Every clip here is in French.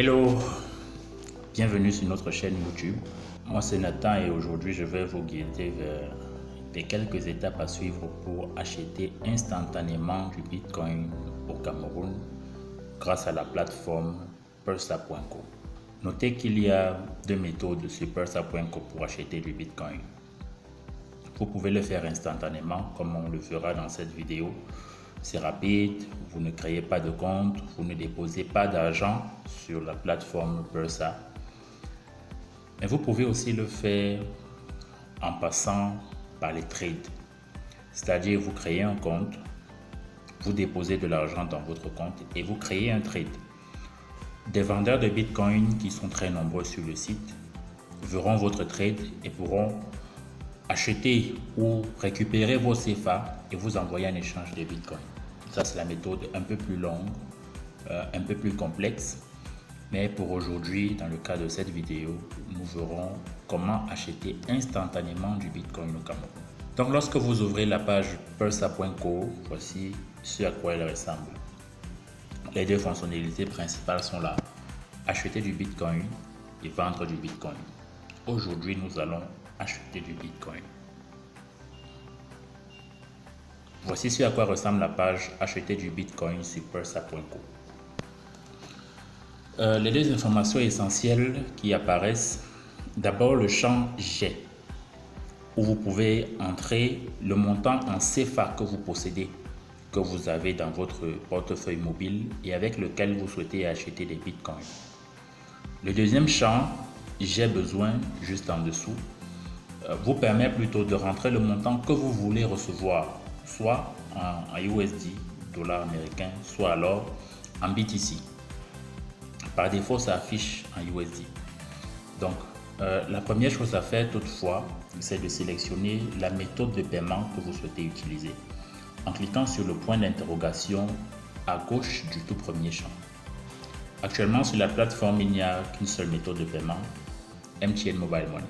Hello, bienvenue sur notre chaîne YouTube. Moi c'est Nathan et aujourd'hui je vais vous guider vers les quelques étapes à suivre pour acheter instantanément du Bitcoin au Cameroun grâce à la plateforme Pursa.co. Notez qu'il y a deux méthodes sur Pursa.co pour acheter du Bitcoin. Vous pouvez le faire instantanément comme on le fera dans cette vidéo. C'est rapide, vous ne créez pas de compte, vous ne déposez pas d'argent sur la plateforme Pursa. Mais vous pouvez aussi le faire en passant par les trades. C'est-à-dire vous créez un compte, vous déposez de l'argent dans votre compte et vous créez un trade. Des vendeurs de Bitcoin qui sont très nombreux sur le site verront votre trade et pourront acheter ou récupérer vos CFA et vous envoyer en échange de Bitcoin. Ça, c'est la méthode un peu plus longue, un peu plus complexe. Mais pour aujourd'hui, dans le cas de cette vidéo, nous verrons comment acheter instantanément du Bitcoin au Cameroun. Donc, lorsque vous ouvrez la page Pursa.co, voici ce à quoi elle ressemble. Les deux fonctionnalités principales sont là. Acheter du Bitcoin et vendre du Bitcoin. Aujourd'hui, nous allons acheter du Bitcoin. Voici ce à quoi ressemble la page acheter du Bitcoin sur Pursa.co. Les deux informations essentielles qui apparaissent, d'abord le champ J'ai, où vous pouvez entrer le montant en CFA que vous possédez, que vous avez dans votre portefeuille mobile et avec lequel vous souhaitez acheter des Bitcoins. Le deuxième champ, J'ai besoin, juste en dessous, vous permet plutôt de rentrer le montant que vous voulez recevoir, soit en USD, dollar américain, soit alors en BTC. Par défaut, ça affiche en USD. Donc, la première chose à faire toutefois, c'est de sélectionner la méthode de paiement que vous souhaitez utiliser en cliquant sur le point d'interrogation à gauche du tout premier champ. Actuellement, sur la plateforme, il n'y a qu'une seule méthode de paiement, MTN Mobile Money.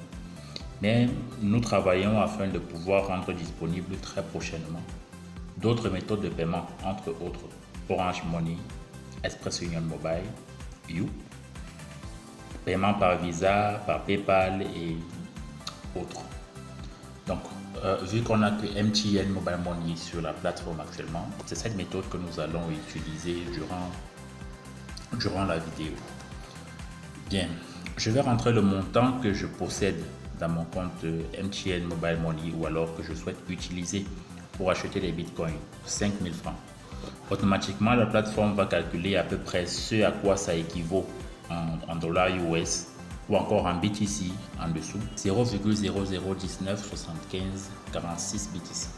Mais nous travaillons afin de pouvoir rendre disponible très prochainement d'autres méthodes de paiement, entre autres Orange Money, Express Union Mobile, You, paiement par Visa, par PayPal et autres. Donc, vu qu'on n'a que MTN Mobile Money sur la plateforme actuellement, c'est cette méthode que nous allons utiliser durant la vidéo. Bien, je vais rentrer le montant que je possède dans mon compte MTN Mobile Money ou alors que je souhaite utiliser pour acheter des bitcoins, 5000 francs. Automatiquement, la plateforme va calculer à peu près ce à quoi ça équivaut en dollars US ou encore en BTC en dessous, 0,00197546 BTC.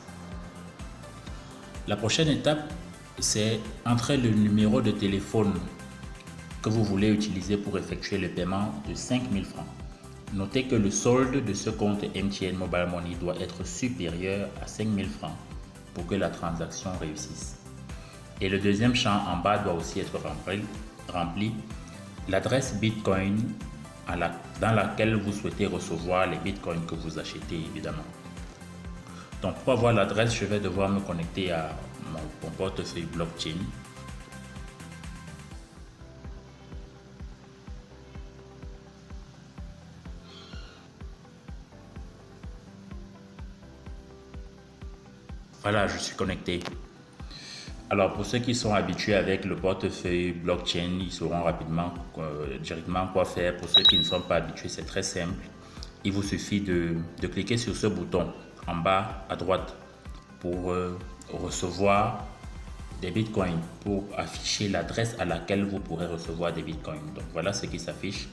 La prochaine étape, c'est entrer le numéro de téléphone que vous voulez utiliser pour effectuer le paiement de 5000 francs. Notez que le solde de ce compte MTN Mobile Money doit être supérieur à 5000 francs pour que la transaction réussisse. Et le deuxième champ en bas doit aussi être rempli. L'adresse Bitcoin dans laquelle vous souhaitez recevoir les Bitcoins que vous achetez, évidemment. Donc pour avoir l'adresse, je vais devoir me connecter à mon portefeuille blockchain. Voilà, je suis connecté. Alors pour ceux qui sont habitués avec le portefeuille blockchain, ils sauront directement quoi faire. Pour ceux qui ne sont pas habitués, c'est très simple. Il vous suffit de cliquer sur ce bouton en bas à droite pour recevoir des bitcoins, pour afficher l'adresse à laquelle vous pourrez recevoir des bitcoins. Donc voilà ce qui s'affiche.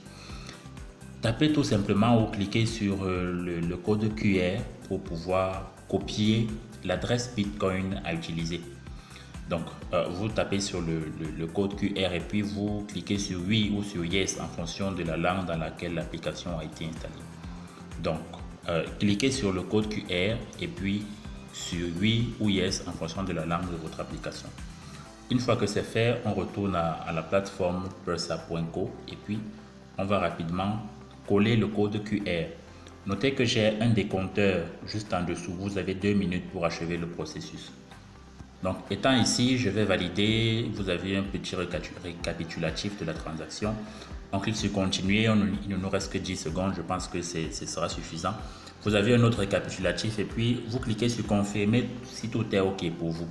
Tapez tout simplement ou cliquez sur le code QR pour pouvoir copier l'adresse Bitcoin à utiliser. Donc, vous tapez sur le code QR et puis vous cliquez sur oui ou sur yes en fonction de la langue dans laquelle l'application a été installée. Donc, cliquez sur le code QR et puis sur oui ou yes en fonction de la langue de votre application. Une fois que c'est fait, on retourne à la plateforme Pursa.co et puis on va rapidement coller le code QR. Notez que j'ai un décompteur juste en dessous. Vous avez 2 minutes pour achever le processus. Donc, étant ici, je vais valider. Vous avez un petit récapitulatif de la transaction. On clique sur continuer. Il ne nous reste que 10 secondes. Je pense que ce sera suffisant. Vous avez un autre récapitulatif et puis vous cliquez sur confirmer si tout est OK pour vous.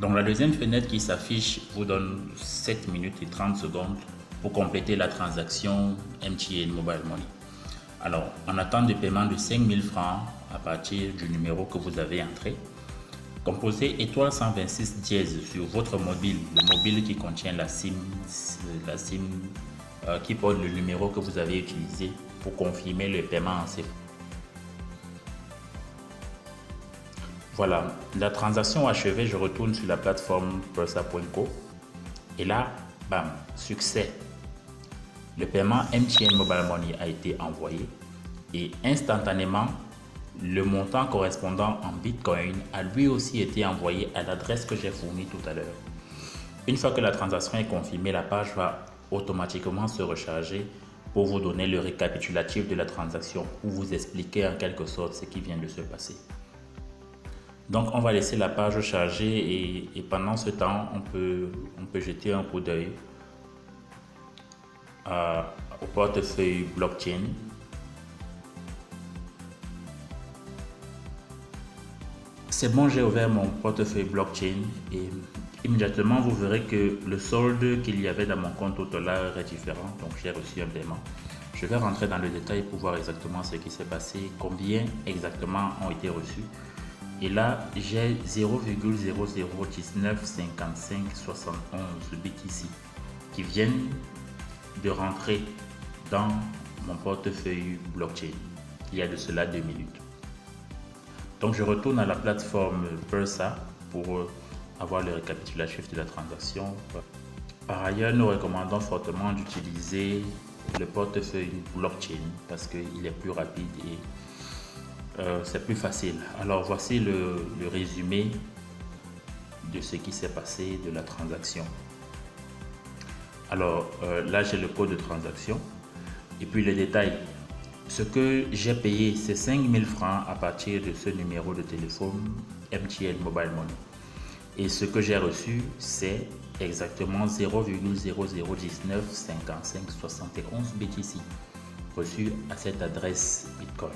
Donc, la deuxième fenêtre qui s'affiche vous donne 7 minutes et 30 secondes pour compléter la transaction MTN Mobile Money. Alors, en attente de paiement de 5 000 francs à partir du numéro que vous avez entré, composez étoile 126 dièse sur votre mobile, le mobile qui contient la SIM qui porte le numéro que vous avez utilisé pour confirmer le paiement en CFA. Voilà, la transaction achevée, je retourne sur la plateforme Persa.co et là, bam, succès. Le paiement MTN Mobile Money a été envoyé et instantanément, le montant correspondant en Bitcoin a lui aussi été envoyé à l'adresse que j'ai fournie tout à l'heure. Une fois que la transaction est confirmée, la page va automatiquement se recharger pour vous donner le récapitulatif de la transaction ou vous expliquer en quelque sorte ce qui vient de se passer. Donc on va laisser la page charger et pendant ce temps, on peut jeter un coup d'œil au portefeuille blockchain. C'est bon, j'ai ouvert mon portefeuille blockchain et immédiatement vous verrez que le solde qu'il y avait dans mon compte au dollar est différent. Donc j'ai reçu un paiement. Je vais rentrer dans le détail pour voir exactement ce qui s'est passé, combien exactement ont été reçus. Et là, j'ai 0,00195571 BTC qui viennent de rentrer dans mon portefeuille blockchain. Il y a de cela 2 minutes. Donc, je retourne à la plateforme Persa pour avoir le récapitulatif de la transaction. Par ailleurs, nous recommandons fortement d'utiliser le portefeuille blockchain parce qu'il est plus rapide et c'est plus facile. Alors voici le résumé de ce qui s'est passé de la transaction. Alors là j'ai le code de transaction et puis les détails. Ce que j'ai payé c'est 5 000 francs à partir de ce numéro de téléphone MTN Mobile Money. Et ce que j'ai reçu c'est exactement 0,00195571 BTC reçu à cette adresse Bitcoin.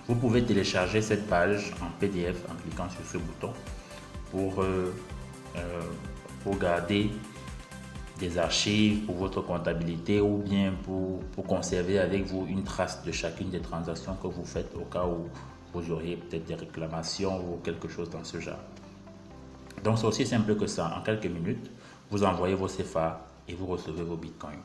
Vous pouvez télécharger cette page en PDF en cliquant sur ce bouton pour garder des archives pour votre comptabilité ou bien pour conserver avec vous une trace de chacune des transactions que vous faites au cas où vous auriez peut-être des réclamations ou quelque chose dans ce genre. Donc c'est aussi simple que ça. En quelques minutes, vous envoyez vos CFA et vous recevez vos bitcoins.